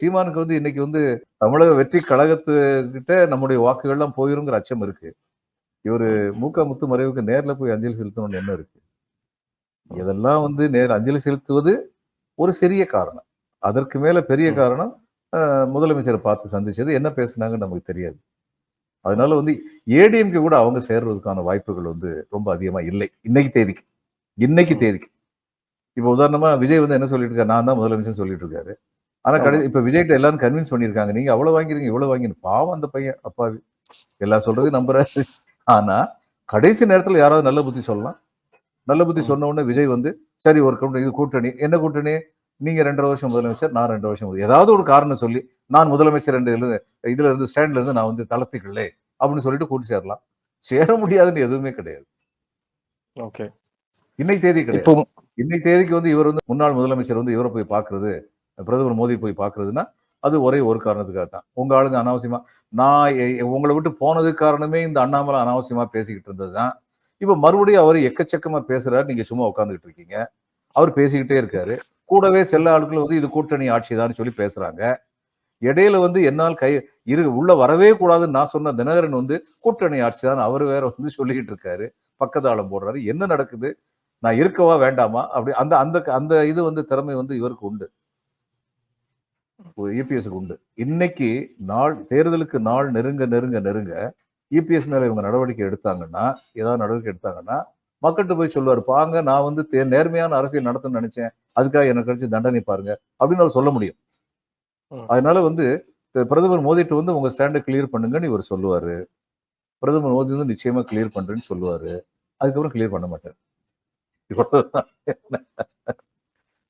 சீமானுக்கு வந்து இன்னைக்கு வந்து தமிழக வெற்றி கழகத்துக்கிட்ட நம்முடைய வாக்குகள்லாம் போயிருங்கிற அச்சம் இருக்கு. இவரு மூகா முத்து மறைவுக்கு நேர்ல போய் அஞ்சலி செலுத்தணும்னு என்ன இருக்கு? இதெல்லாம் வந்து அஞ்சலி செலுத்துவது ஒரு சிறிய காரணம். அதற்கு மேல பெரிய காரணம் முதலமைச்சரை பார்த்து சந்திச்சது. என்ன பேசுனாங்கன்னு நமக்கு தெரியாது. அதனால வந்து ஏடிஎம்கே கூட அவங்க சேர்றதுக்கான வாய்ப்புகள் வந்து ரொம்ப அதிகமா இல்லை. இன்னைக்கு தேதிக்கு. இப்ப உதாரணமா விஜய் வந்து என்ன சொல்லிட்டு இருக்காரு, நான் தான் முதலமைச்சர் சொல்லிட்டு இருக்காரு. ஆனா இப்ப விஜய்கிட்ட எல்லாரும் கன்வின்ஸ் பண்ணிருக்காங்க, நீங்க அவ்வளவு வாங்கிறீங்க இவ்வளவு வாங்கின்னு. பாவம் அந்த பையன் அப்பாவி. எல்லாம் சொல்றதையும் நம்புறாரு. ஆனா கடைசி நேரத்துல யாராவது நல்ல புத்தி சொல்லலாம். நல்ல புத்தி சொன்ன உடனே விஜய் வந்து சரி ஒரு இது கூட்டணி, என்ன கூட்டணி, நீங்க 2.5 வருஷம் முதலமைச்சர், நான் 2 வருஷம் ஏதாவது ஒரு காரணம் சொல்லி நான் முதலமைச்சர் இதுல இருந்து ஸ்டாண்ட்ல இருந்து நான் வந்து தளர்த்திக்கல அப்படின்னு சொல்லிட்டு கூட்டு சேரலாம். சேர முடியாதுன்னு எதுவுமே கிடையாது. ஓகே, இன்னைக்கு தேதி கிடையாது. இன்னைக்கு தேதிக்கு வந்து இவர் வந்து முன்னாள் முதலமைச்சர் வந்து இவரை போய் பாக்குறது, பிரதமர் மோடி போய் பாக்குறதுன்னா அது ஒரே ஒரு காரணத்துக்காக தான். உங்க ஆளுங்க அனாவசியமா நான் உங்களை விட்டு போனதுக்கு காரணமே இந்த அண்ணாமலை அனாவசியமா பேசிக்கிட்டு இருந்ததுதான். இப்ப மறுபடியும் அவர் எக்கச்சக்கமா பேசுறாரு, நீங்க சும்மா உட்காந்துக்கிட்டு இருக்கீங்க. அவர் பேசிக்கிட்டே இருக்காரு. கூடவே செல்ல ஆட்கள் வந்து இது கூட்டணி ஆட்சிதான் சொல்லி பேசுறாங்க. இடையில வந்து என்னால் உள்ள வரவே கூடாதுன்னு நான் சொன்ன தினகரன் வந்து கூட்டணி ஆட்சிதான் அவர் வேற வந்து சொல்லிக்கிட்டு இருக்காரு. பக்கத்தாளம் போடுறாரு. என்ன நடக்குது? நான் இருக்கவா வேண்டாமா? அப்படி அந்த அந்த அந்த இது வந்து திறமை வந்து இவருக்கு உண்டு, இபிஎஸ்க்கு உண்டு. இன்னைக்கு தேர்தலுக்கு நாள் நெருங்க இபிஎஸ் மேல இவங்க நடவடிக்கை எடுத்தாங்கன்னா, ஏதாவது நடவடிக்கை எடுத்தாங்கன்னா மக்கள்கிட்ட போய் சொல்லுவாரு, பாங்க நான் வந்து நேர்மையான அரசியல் நடத்தணும்னு நினைச்சேன், அதுக்காக எனக்கு கிடைச்ச தண்டனை பாருங்க அப்படின்னு அவர் சொல்ல முடியும். அதனால வந்து பிரதமர் மோடிட்டு வந்து உங்க ஸ்டாண்டை கிளியர் பண்ணுங்கன்னு இவர் சொல்லுவாரு. பிரதமர் மோடி வந்து நிச்சயமா கிளியர் பண்றேன்னு சொல்லுவாரு. அதுக்கப்புறம் கிளியர் பண்ண மாட்டார்.